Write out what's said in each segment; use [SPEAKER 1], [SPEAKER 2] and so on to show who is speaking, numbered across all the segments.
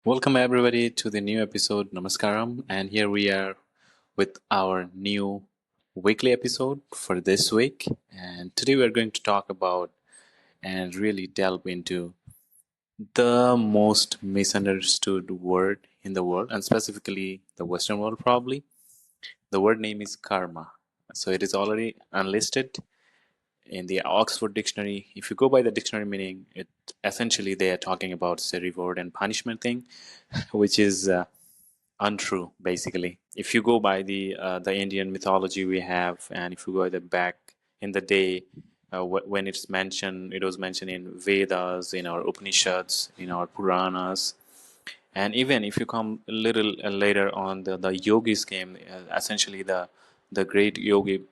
[SPEAKER 1] Welcome everybody to the new episode Namaskaram, and here we are with our new weekly episode for this week. And today we're going to talk about and really delve into the most misunderstood word in the world, and specifically the Western world probably. The word name is karma. So it is already unlisted in the Oxford Dictionary. If you go by the dictionary meaning, it essentially they are talking about the reward and punishment thing, which is untrue basically. If you go by the Indian mythology we have, and if you go the back in the day, when it's mentioned, it was mentioned in Vedas, in our Upanishads, in our Puranas, and even if you come a little later on, the yogis came, essentially the great yogi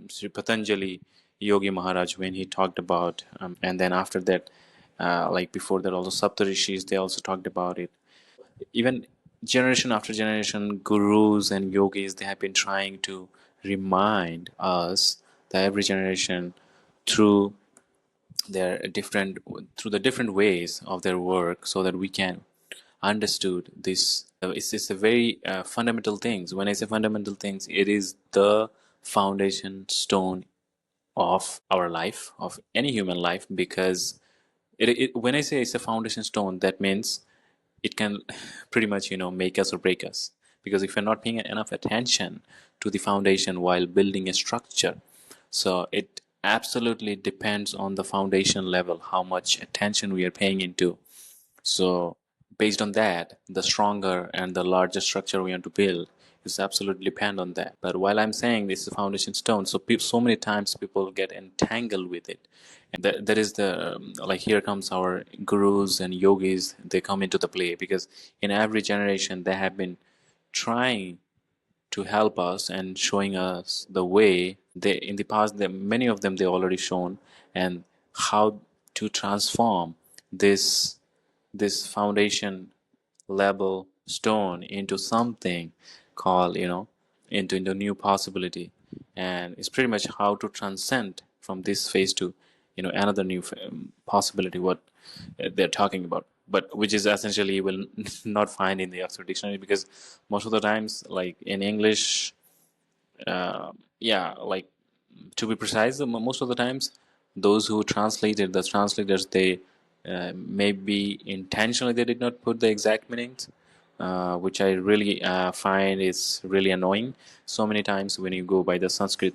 [SPEAKER 1] Sri Patanjali Yogi Maharaj, when he talked about, and then after that, like before that, also Saptarishis, they also talked about it. Even generation after generation, gurus and yogis, they have been trying to remind us that every generation, through their different through the different ways of their work, so that we can understood this. It's a very fundamental things. When I say fundamental things, it is the foundation stone of our life, of any human life, because when I say it's a foundation stone, that means it can pretty much make us or break us, because if you're not paying enough attention to the foundation while building a structure, so it absolutely depends on the foundation level how much attention we are paying into. So based on that, the stronger and the larger structure we want to build is absolutely depend on that. But while I'm saying this is a foundation stone, so so many times people get entangled with it, and that is the like, here comes our gurus and yogis. They come into the play because in every generation they have been trying to help us and showing us the way. They in the past, many of them they already shown, and how to transform this foundation level stone into something called, into new possibility. And it's pretty much how to transcend from this phase to another new possibility, what they're talking about, but which is essentially you will not find in the Oxford Dictionary, because most of the times, like in English, yeah, like, to be precise, most of the times those who translated, the translators, they maybe intentionally they did not put the exact meanings, which I really find is really annoying. So many times when you go by the Sanskrit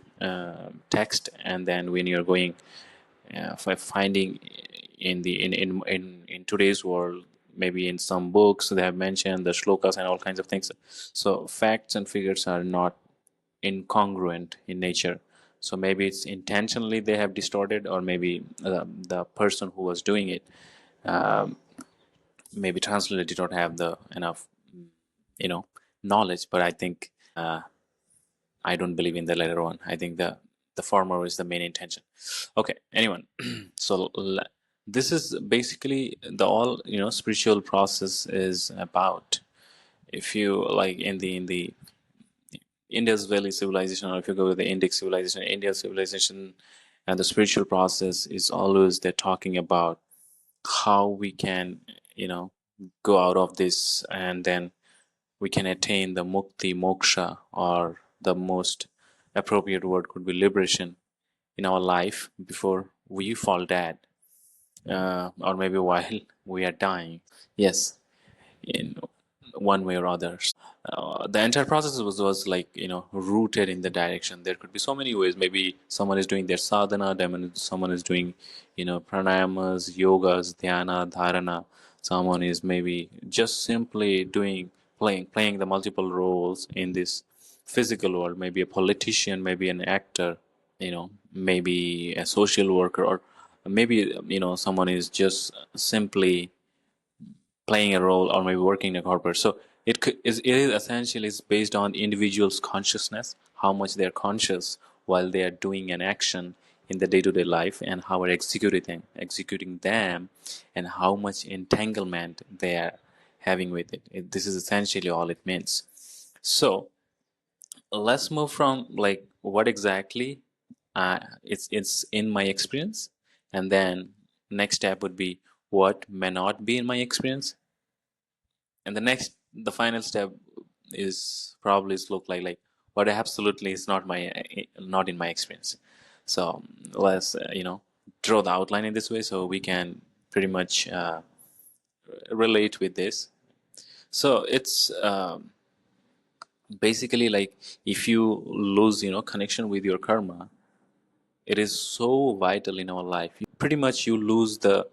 [SPEAKER 1] text, and then when you're going for finding in today's world, maybe in some books they have mentioned the shlokas and all kinds of things, so facts and figures are not incongruent in nature. So maybe it's intentionally they have distorted, or maybe the person who was doing it, um, maybe translator did not have the enough knowledge. But I think, I don't believe in the latter one. I think the former is the main intention. Okay, anyone. So this is basically the all spiritual process is about. If you like, in the Indus Valley civilization, or if you go to the Indic civilization, India civilization, and the spiritual process is always they're talking about how we can, go out of this, and then we can attain the mukti, moksha, or the most appropriate word could be liberation in our life before we fall dead, or maybe while we are dying. Yes, in one way or others. The entire process was like, rooted in the direction. There could be so many ways. Maybe someone is doing their sadhana, then someone is doing, pranayamas, yogas, dhyana, dharana. Someone is maybe just simply playing the multiple roles in this physical world. Maybe a politician, maybe an actor, maybe a social worker, or maybe, someone is just simply playing a role, or maybe working in a corporate. So it is essentially is based on individuals' consciousness, how much they're conscious while they are doing an action in the day-to-day life, and how we're executing them, and how much entanglement they are having with This is essentially all it means. So let's move from like what exactly it's in my experience, and then next step would be what may not be in my experience. and the final step is probably is look like what absolutely is not in my experience. So let's draw the outline in this way so we can pretty much relate with this. So it's basically like if you lose connection with your karma, it is so vital in our life. Pretty much you lose the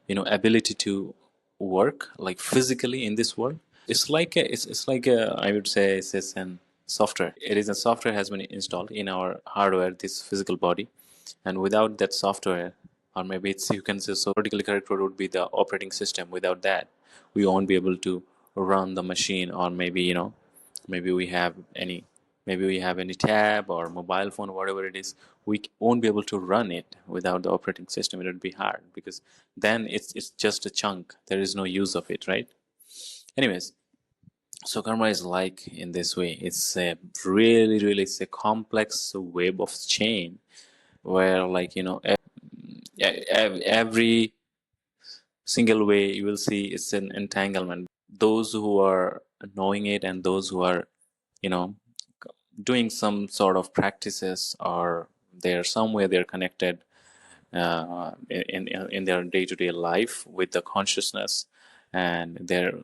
[SPEAKER 1] ability to work like physically in this world. It's like a, I would say it's an software. It is a software has been installed in our hardware, this physical body, and without that software, or maybe it's you can say so politically correct word would be the operating system. Without that, we won't be able to run the machine, or maybe maybe we have any maybe we have any tab or mobile phone, whatever it is, we won't be able to run it without the operating system. It would be hard because then it's just a chunk. There is no use of it, right? Anyways, so karma is like in this way. It's a really it's a complex web of chain where every single way you will see it's an entanglement. Those who are knowing it and those who are you know doing some sort of practices, or they're somewhere they're connected in their day-to-day life with the consciousness, and they're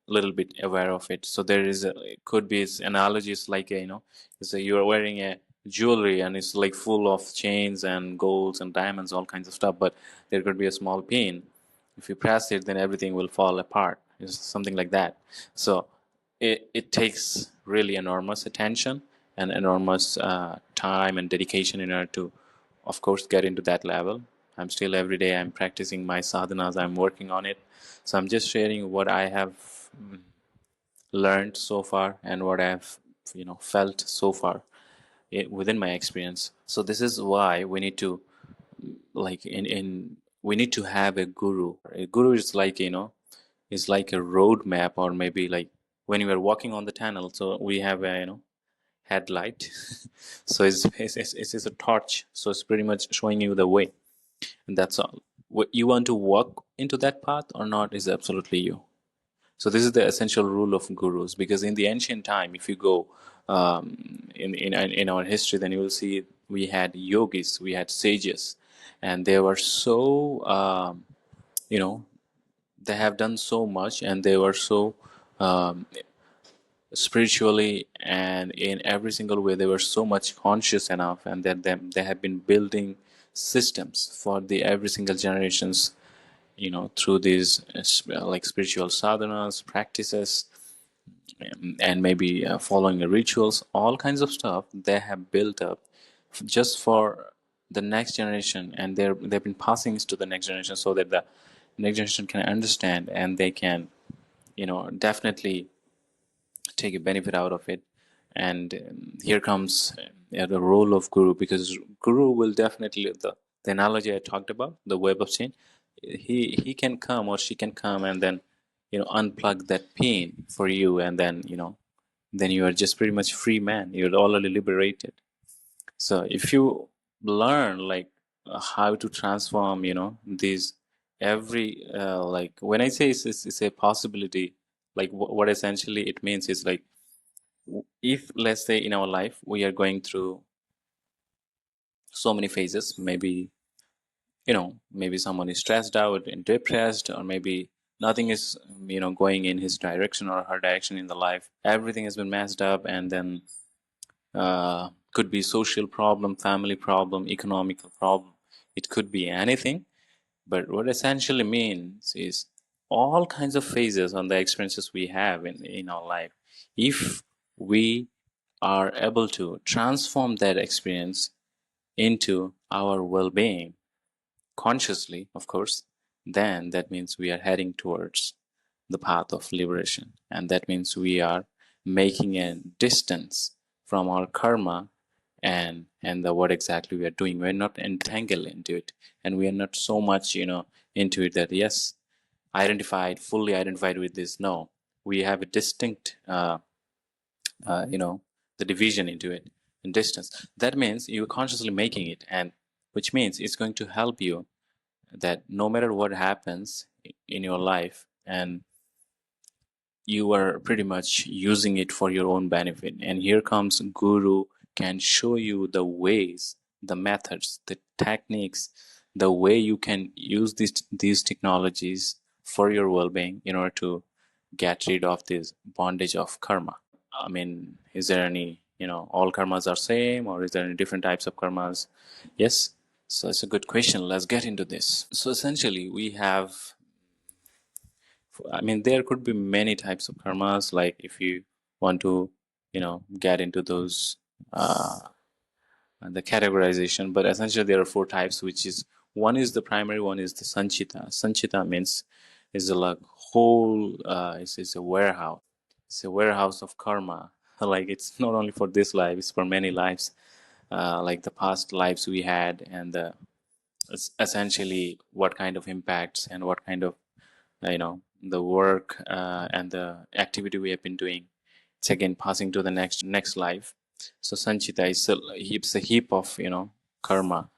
[SPEAKER 1] a little bit aware of it. So there is it could be analogies like it's you're wearing a jewelry and it's like full of chains and golds and diamonds, all kinds of stuff, but there could be a small pin. If you press it, then everything will fall apart. It's something like that. So it takes really enormous attention and enormous time and dedication in order to, of course, get into that level. I'm still every day I'm practicing my sadhanas, I'm working on it. So I'm just sharing what I have learned so far and what I've felt so far within my experience. So this is why we need to like in we need to have a guru. A guru is like is like a road map, or maybe like when you are walking on the tunnel, so we have a headlight. So it's a torch, so it's pretty much showing you the way, and that's all. What you want to walk into that path or not is absolutely you. So this is the essential rule of gurus, because in the ancient time, if you go in our history, then you will see we had yogis, we had sages, and they were so you know they have done so much, and they were so um, spiritually and in every single way they were so much conscious enough, and that they have been building systems for the every single generations through these like spiritual sadhanas practices, and maybe following the rituals, all kinds of stuff they have built up just for the next generation, and they've been passing it to the next generation so that the next generation can understand, and they can definitely take a benefit out of it. And here comes the role of guru, because guru will definitely the analogy I talked about, the web of chain, he can come or she can come and then unplug that pin for you, and then then you are just pretty much free man, you're already liberated. So if you learn like how to transform these every like when I say it's a possibility, like what essentially it means is like if let's say in our life we are going through so many phases, maybe maybe someone is stressed out and depressed, or maybe nothing is going in his direction or her direction in the life, everything has been messed up, and then could be social problem, family problem, economical problem, it could be anything. But what essentially means is all kinds of phases on the experiences we have in our life, if we are able to transform that experience into our well-being consciously, of course, then that means we are heading towards the path of liberation, and that means we are making a distance from our karma, and the what exactly we are doing. We're not entangled into it, and we are not so much into it that yes, fully identified with this. No, we have a distinct the division into it in distance. That means you're consciously making it, and which means it's going to help you that no matter what happens in your life, and you are pretty much using it for your own benefit. And here comes guru, can show you the ways, the methods, the techniques, the way you can use these technologies for your well-being in order to get rid of this bondage of karma. I mean, is there any, all karmas are same, or is there any different types of karmas? Yes. So it's a good question. Let's get into this. So essentially, we have, I mean, there could be many types of karmas. Like if you want to, get into those, uh, the categorization, but essentially there are four types, which is one is the primary one is the sanchita. Sanchita means is a like whole, it's a warehouse. It's a warehouse of karma. Like it's not only for this life, it's for many lives, like the past lives we had, and essentially what kind of impacts and what kind of the work and the activity we have been doing. It's again passing to the next life. So sanchita is a heap of karma.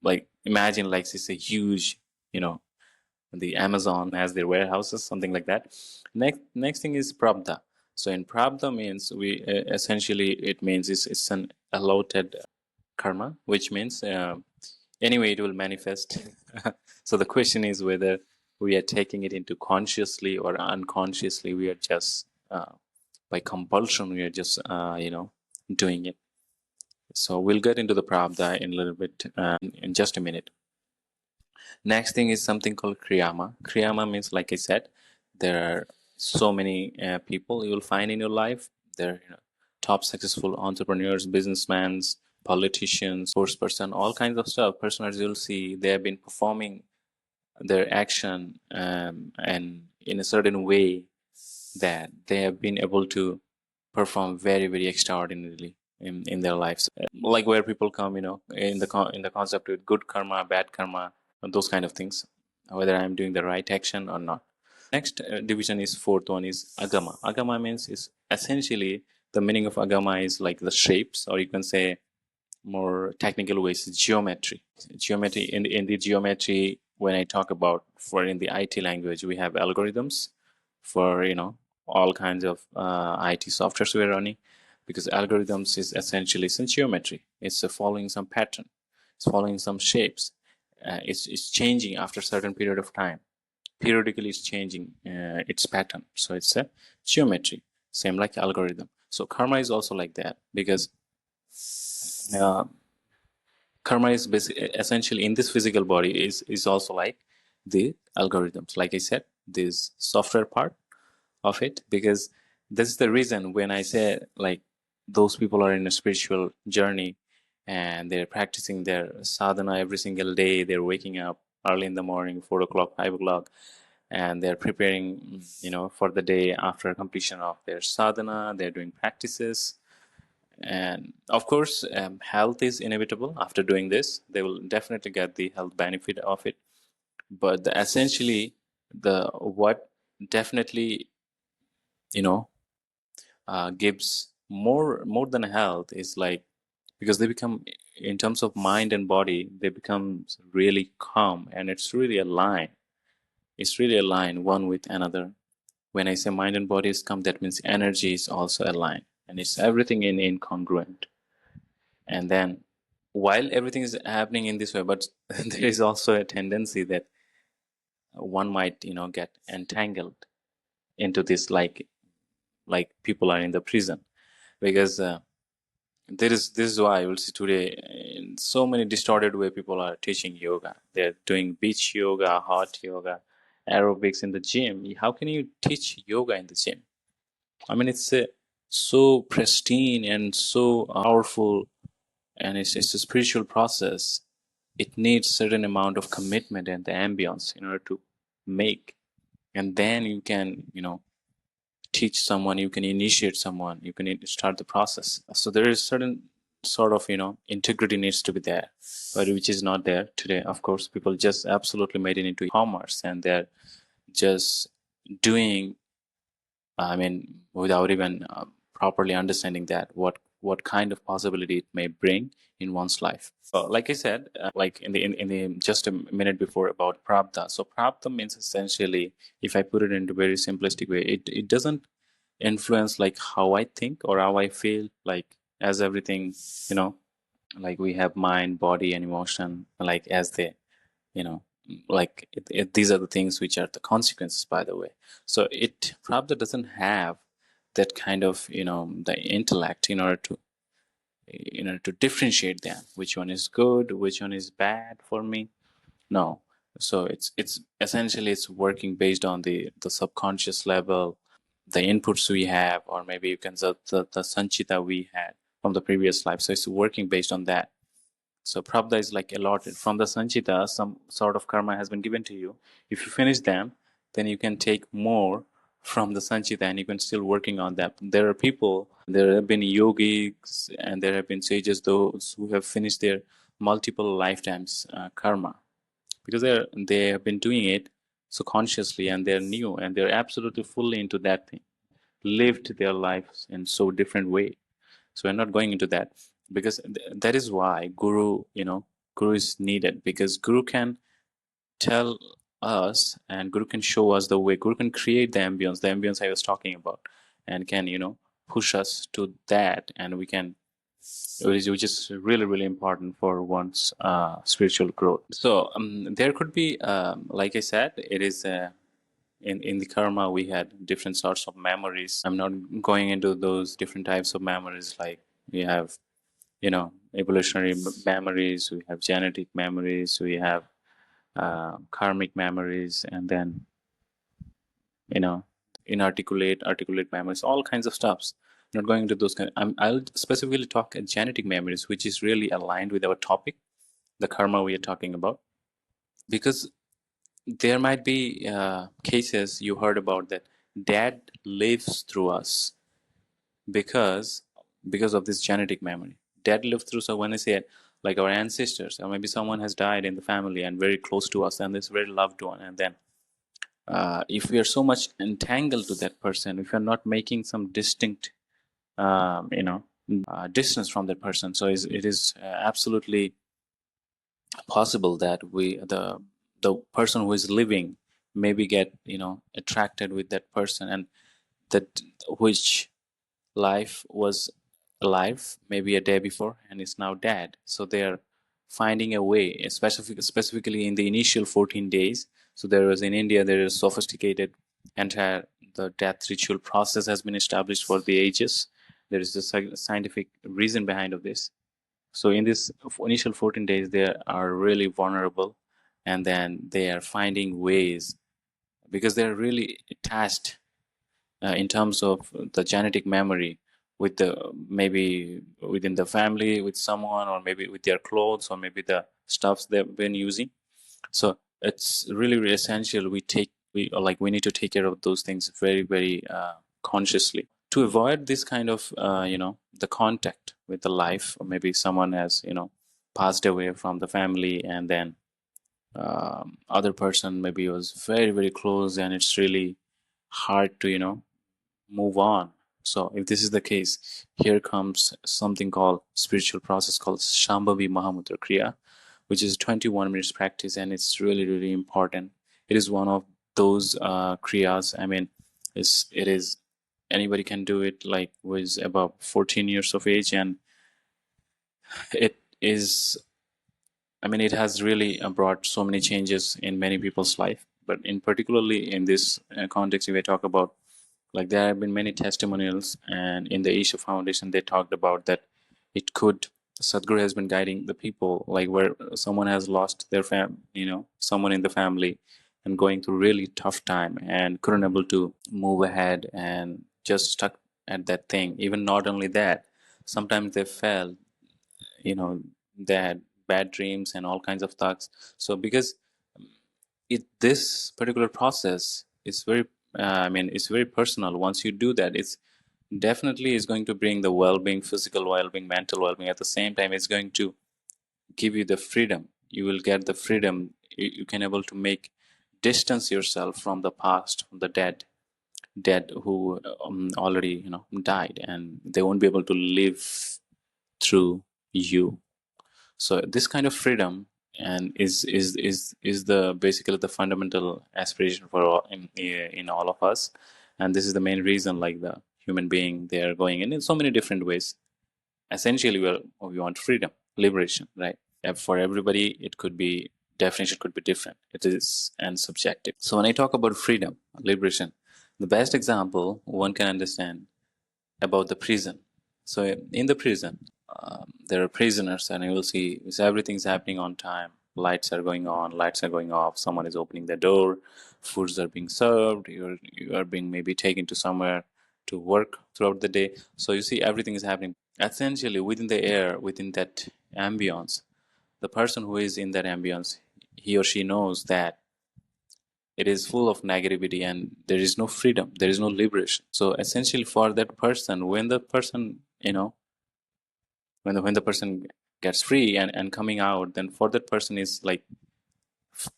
[SPEAKER 1] Like imagine like it's a huge, you know the Amazon has their warehouses, something like that. Next thing is prabdha. So in prabdha means we essentially it means it's an allotted karma, which means anyway it will manifest. So the question is whether we are taking it into consciously or unconsciously. We are just by compulsion. We are just doing it. So we'll get into the prabdha in a little bit in just a minute. Next thing is something called kriyama. Kriyama means, like I said, there are so many people you will find in your life. They're top successful entrepreneurs, businessmen, politicians, sports person, all kinds of stuff. Personas you'll see they have been performing their action and in a certain way that they have been able to perform very very extraordinarily in their lives. Like where people come, in the concept with good karma, bad karma, those kind of things, whether I'm doing the right action or not. Next division is fourth one is agama. Agama means is essentially the meaning of agama is like the shapes, or you can say more technical ways, geometry. Geometry in the geometry, when I talk about for in the IT language, we have algorithms for all kinds of IT softwares we're running, because algorithms is essentially some geometry. It's following some pattern. It's following some shapes. It's changing after a certain period of time. Periodically, it's changing its pattern. So it's a geometry, same like algorithm. So karma is also like that, because uh, karma is essentially in this physical body is also like the algorithms. Like I said, this software part of it, because this is the reason when I say like those people are in a spiritual journey and they're practicing their sadhana every single day. They're waking up early in the morning, 4 o'clock, 5 o'clock, and they're preparing, for the day after completion of their sadhana. They're doing practices, and of course, health is inevitable after doing this. They will definitely get the health benefit of it. But essentially, the what definitely you know gives more than health is like, because they become, in terms of mind and body, they become really calm, and it's really aligned one with another. When I say mind and body is calm, that means energy is also aligned, and it's everything in incongruent. And then while everything is happening in this way, but there is also a tendency that one might get entangled into this, like people are in the prison, because this is why I will see today in so many distorted way people are teaching yoga. They're doing beach yoga, hot yoga, aerobics in the gym. How can you teach yoga in the gym? I mean, it's so pristine and so powerful, and it's a spiritual process. It needs certain amount of commitment and the ambience in order to make, and then you can teach someone, you can initiate someone, you can start the process. So there is certain sort of integrity needs to be there, but which is not there today. Of course, people just absolutely made it into commerce, and they're just doing, I mean, without even properly understanding that what what kind of possibility it may bring in one's life. So, like I said, like in the just a minute before about prabdha. So prabdha means essentially, if I put it into very simplistic way, it doesn't influence like how I think or how I feel. Like as everything, you know, like we have mind, body, and emotion. Like as they, you know, like these are the things which are the consequences, by the way. So it prabdha doesn't have that kind of, the intellect in order to differentiate them, which one is good, which one is bad for me. No. So it's essentially it's working based on the subconscious level, the inputs we have, or maybe you can say the sanchita we had from the previous life. So it's working based on that. So prabdha is like allotted from the sanchita. Some sort of karma has been given to you. If you finish them, then you can take more from the sanchita, and you can still working on that. There are people, there have been yogis, and there have been sages, those who have finished their multiple lifetimes karma, because they have been doing it so consciously, and they're new, and they're absolutely fully into that thing, lived their lives in so different way. So we're not going into that, because that is why guru is needed, because guru can tell us, and guru can show us the way. Guru can create the ambience I was talking about, and can push us to that, and we can, which is really really important for one's spiritual growth. So there could be, like I said, it is in the karma we had different sorts of memories. I'm not going into those different types of memories. Like we have, evolutionary memories, we have genetic memories, we have karmic memories, and then you know articulate memories, all kinds of stuffs. Not going into those I'll specifically talk genetic memories, which is really aligned with our topic, the karma we are talking about, because there might be cases you heard about that dad lives through us because of this genetic memory. Dad lives through. So when I say it, like our ancestors, or maybe someone has died in the family and very close to us, and this very loved one, and then if we are so much entangled to that person, if you're not making some distinct distance from that person, so it is absolutely possible that the person who is living maybe get attracted with that person, and that which life was alive maybe a day before and is now dead. So they're finding a way, specifically in the initial 14 days. So there was, in India, there is sophisticated entire the death ritual process has been established for the ages. There is a scientific reason behind of this. So in this initial 14 days, they are really vulnerable, and then they are finding ways, because they're really attached in terms of the genetic memory with the, maybe within the family with someone, or maybe with their clothes, or maybe the stuffs they've been using. So it's really, really essential we need to take care of those things very, very consciously, to avoid this kind of the contact with the life, or maybe someone has passed away from the family, and then other person maybe was very, very close, and it's really hard to move on. So if this is the case, here comes something called spiritual process called Shambhavi Mahamudra Kriya, which is 21 minutes practice, and it's really, really important. It is one of those kriyas. I mean, it is anybody can do it, like was about 14 years of age, and it is, I mean, it has really brought so many changes in many people's life. But in particularly in this context, if I talk about, like, there have been many testimonials, and in the Isha Foundation, they talked about that it could, Sadhguru has been guiding the people, like where someone has lost their someone in the family, and going through really tough time, and couldn't able to move ahead, and just stuck at that thing. Even not only that, sometimes they felt, they had bad dreams and all kinds of thoughts. So because this particular process is very, it's very personal. Once you do that, it's definitely is going to bring the well-being, physical well-being, mental well-being. At the same time, it's going to give you the freedom. You will get the freedom. You can able to make distance yourself from the past, from the dead, dead who already died, and they won't be able to live through you. So this kind of freedom and is the basically the fundamental aspiration for all, in all of us, and this is the main reason, like the human being, they are going in so many different ways. Essentially, we want freedom, liberation, right? For everybody, it could be, definition could be different. It is and subjective. So when I talk about freedom, liberation, the best example one can understand about the prison. So in the prison, there are prisoners, and you will see is everything's happening on time. Lights are going on, lights are going off. Someone is opening the door, foods are being served. You are being maybe taken to somewhere to work throughout the day. So you see everything is happening. Essentially, within the air, within that ambience, the person who is in that ambience, he or she knows that it is full of negativity and there is no freedom, there is no liberation. So essentially, for that person, when the person, when the person gets free and coming out, then for that person is like,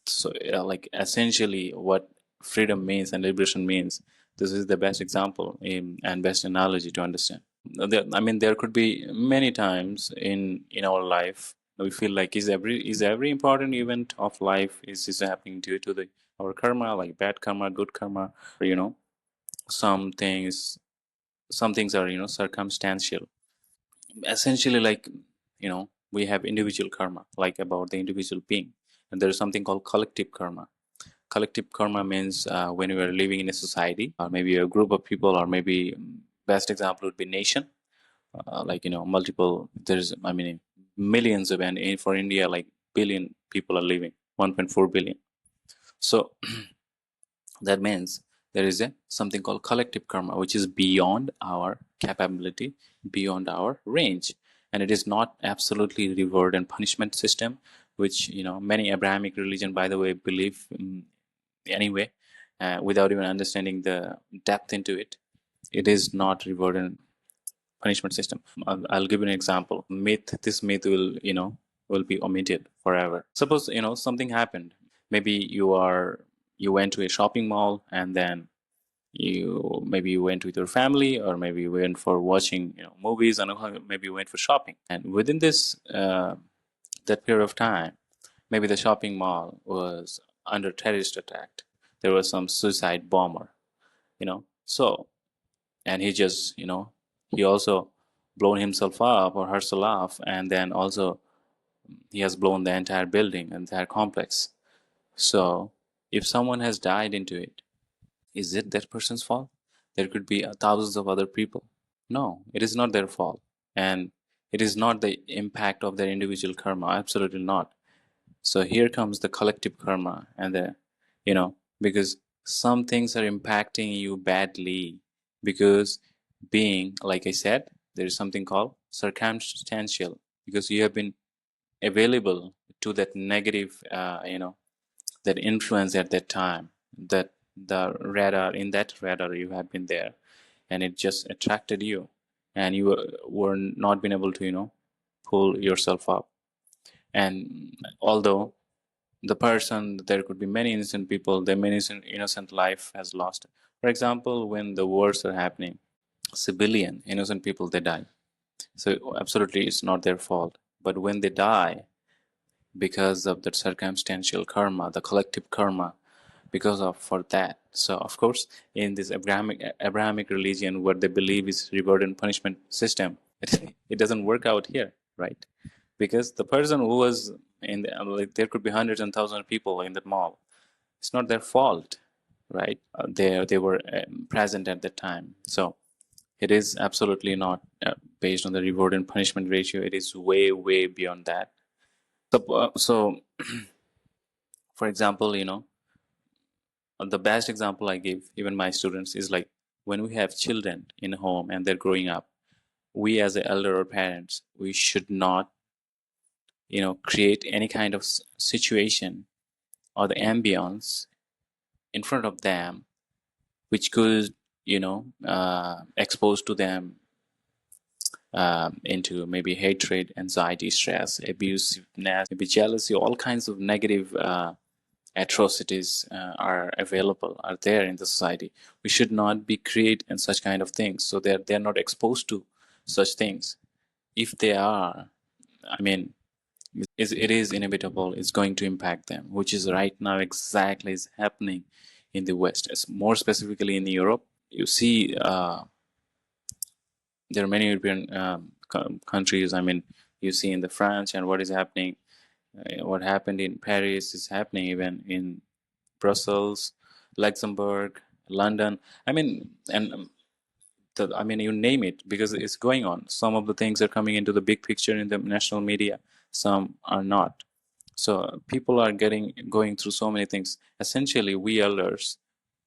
[SPEAKER 1] so like essentially what freedom means and liberation means. This is the best example and best analogy to understand. I mean, there could be many times in our life we feel like, is every important event of life is happening due to the our karma, like bad karma, good karma, or some things some things are circumstantial. Essentially, like, we have individual karma, like about the individual being, and there is something called collective karma. Collective karma means when we are living in a society, or maybe a group of people, or maybe best example would be nation. Like, multiple, there's, I mean, millions of, and for India, like billion people are living, 1.4 billion. So that means there is a something called collective karma, which is beyond our capability, beyond our range, and it is not absolutely reward and punishment system, which many Abrahamic religion, by the way, believe anyway, without even understanding the depth into it. It is not reward and punishment system. I'll give you an example. Myth. This myth will be omitted forever. Suppose something happened. Maybe you went to a shopping mall, and then you went with your family, or maybe you went for watching movies, and maybe you went for shopping. And within this that period of time, maybe the shopping mall was under terrorist attack. There was some suicide bomber, so, and he just he also blown himself up or herself up, and then also he has blown the entire building, entire complex. So if someone has died into it, is it that person's fault? There could be thousands of other people. No, it is not their fault, and it is not the impact of their individual karma. Absolutely not. So here comes the collective karma, and because some things are impacting you badly, because being, like I said, there is something called circumstantial, because you have been available to that negative, that influence at that time, that the radar, in that radar you have been there, and it just attracted you, and you were not been able to pull yourself up. And although the person, there could be many innocent people, the many innocent life has lost. For example, when the wars are happening, civilian innocent people, they die. So absolutely it's not their fault. But when they die because of the circumstantial karma, the collective karma, because of for that. So of course, in this Abrahamic religion, what they believe is reward and punishment system, it doesn't work out here, right? Because the person who was in the, like, there could be hundreds and thousands of people in that mall. It's not their fault, right? They were present at that time. So it is absolutely not based on the reward and punishment ratio. It is way beyond that. So for example, the best example I give even my students is like, when we have children in a home and they're growing up, we as the elder or parents, we should not create any kind of situation or the ambience in front of them which could expose to them into maybe hatred, anxiety, stress, abusiveness, maybe jealousy, all kinds of negative atrocities are available, are there in the society. We should not be create in such kind of things, so they're not exposed to such things. If they are, I mean, it is inevitable. It's going to impact them, which is right now exactly is happening in the West, as more specifically in Europe. You see, there are many European countries. I mean, you see in the France and what is happening, what happened in Paris is happening even in Brussels, Luxembourg, London. I mean, and I mean, you name it, because it's going on. Some of the things are coming into the big picture in the national media, some are not. So people are going through so many things. Essentially, we elders,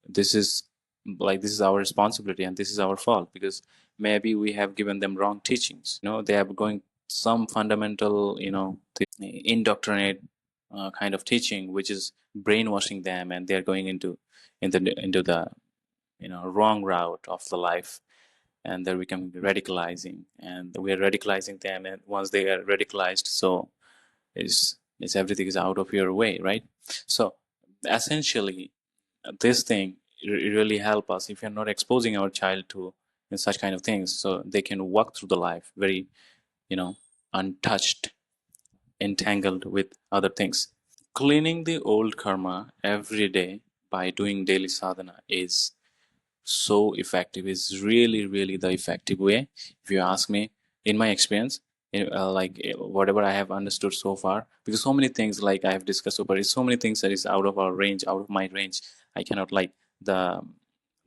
[SPEAKER 1] this is this is our responsibility and this is our fault, because maybe we have given them wrong teachings. They are going some fundamental, the indoctrinate kind of teaching, which is brainwashing them, and they're going into the wrong route of the life, and they're becoming radicalizing, and we are radicalizing them, and once they are radicalized, so is everything is out of your way, right? So essentially, this thing really help us if you're not exposing our child to such kind of things, so they can walk through the life very, untouched, entangled with other things. Cleaning the old karma every day by doing daily sadhana is so effective. Is really, really the effective way, if you ask me, in my experience, whatever I have understood so far. Because so many things, like I have discussed so far, is so many things that is out of our range, out of my range. I cannot, like, the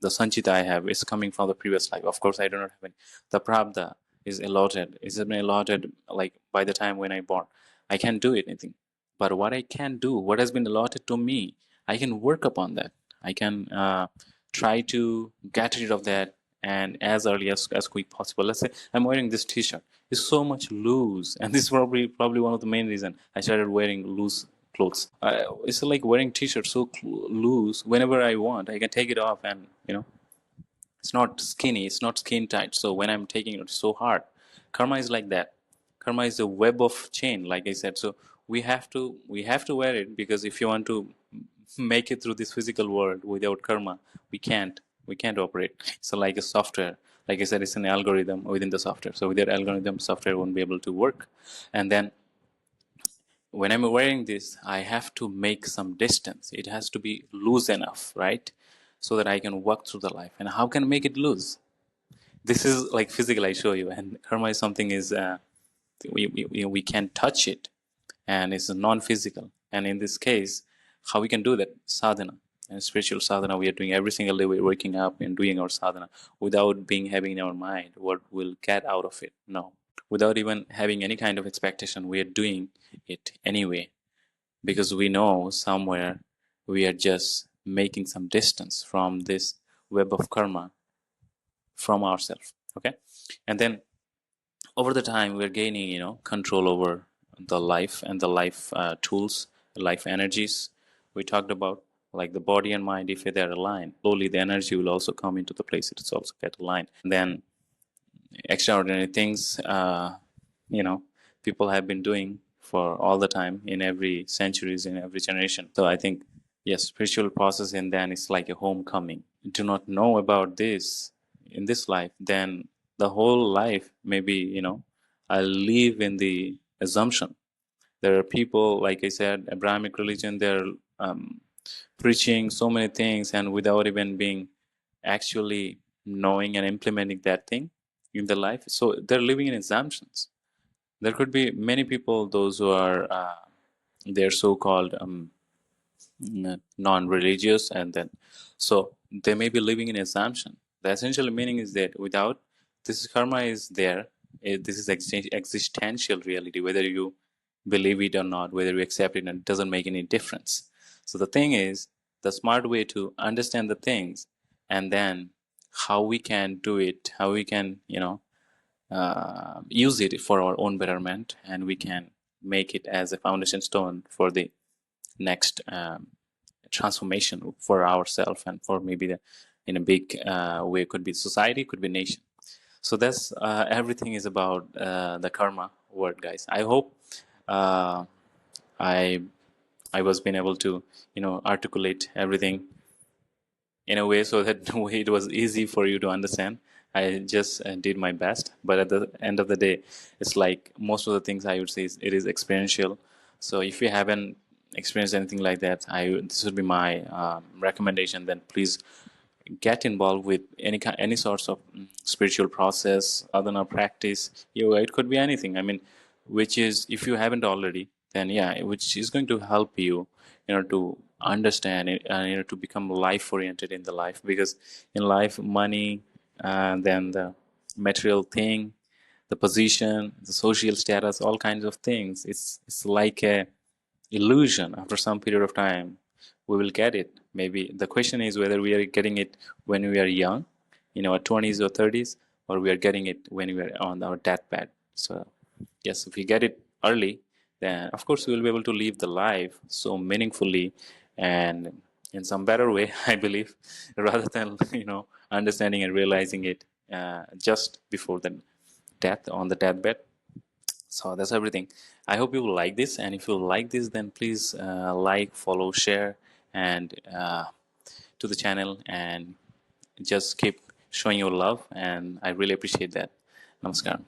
[SPEAKER 1] sanchita I have is coming from the previous life. Of course, I do not have any. The prabdha is allotted. Is been allotted, like, by the time when I born. I can't do anything. But what I can do, what has been allotted to me, I can work upon that. I can try to get rid of that, and as early as quick possible. Let's say I'm wearing this t-shirt. It's so much loose, and this is probably one of the main reason I started wearing loose clothes. It's like wearing t-shirt so loose. Whenever I want, I can take it off, and it's not skinny, it's not skin tight. So when I'm taking it, it's so hard. Karma is like that. Karma is a web of chain, like I said. So we have to wear it, because if you want to make it through this physical world without karma, we can't operate. So like a software, like I said, it's an algorithm within the software. So without algorithm, software won't be able to work. And then when I'm wearing this, I have to make some distance. It has to be loose enough, right? So that I can walk through the life. And how can I make it loose? This is like physical, I show you. And karma is something is, we can't touch it, and it's non-physical. And in this case, how we can do that? Sadhana. And spiritual sadhana, we are doing every single day. We're waking up and doing our sadhana without having in our mind what we'll get out of it. No, without even having any kind of expectation, we are doing it anyway, because we know somewhere we are just making some distance from this web of karma from ourselves. Okay, and then over the time we're gaining, control over the life and the life tools, life energies we talked about, like the body and mind. If they're aligned, slowly the energy will also come into the place. It's also get aligned, and then extraordinary things, people have been doing for all the time, in every centuries, in every generation. So I think, yes, spiritual process, and then it's like a homecoming. Do not know about this in this life, then the whole life, maybe, I live in the assumption. There are people, like I said, Abrahamic religion, they're preaching so many things, and without even being actually knowing and implementing that thing in their life. So they're living in assumptions. There could be many people, those who are they're so-called non-religious, and then so they may be living in assumption. The essential meaning is that without this karma is there, this is existential reality. Whether you believe it or not, whether you accept it, it doesn't make any difference. So the thing is, the smart way to understand the things, and then how we can do it, how we can, use it for our own betterment, and we can make it as a foundation stone for the next transformation for ourselves, and for maybe in a big way, could be society, could be nation. So that's everything is about the karma word, guys. I hope uh, I I was being able to, articulate everything in a way so that it was easy for you to understand. I just did my best, but at the end of the day, it's like most of the things I would say it is experiential. So if you haven't experienced anything like that, this would be my recommendation. Then please get involved with any sorts of spiritual process, adhana practice, yoga. It could be anything. I mean, which is, if you haven't already, then yeah, which is going to help you, to understand it, to become life oriented in the life. Because in life, money, then the material thing, the position, the social status, all kinds of things. It's like a illusion. After some period of time, we will get it. Maybe the question is whether we are getting it when we are young, in our 20s or 30s, or we are getting it when we are on our deathbed. So yes, if we get it early, then of course we will be able to live the life so meaningfully and in some better way, I believe, rather than understanding and realizing it just before the death, on the deathbed. So that's everything. I hope you will like this, and if you like this, then please like, follow, share, and to the channel, and just keep showing your love. And I really appreciate that. Namaskar.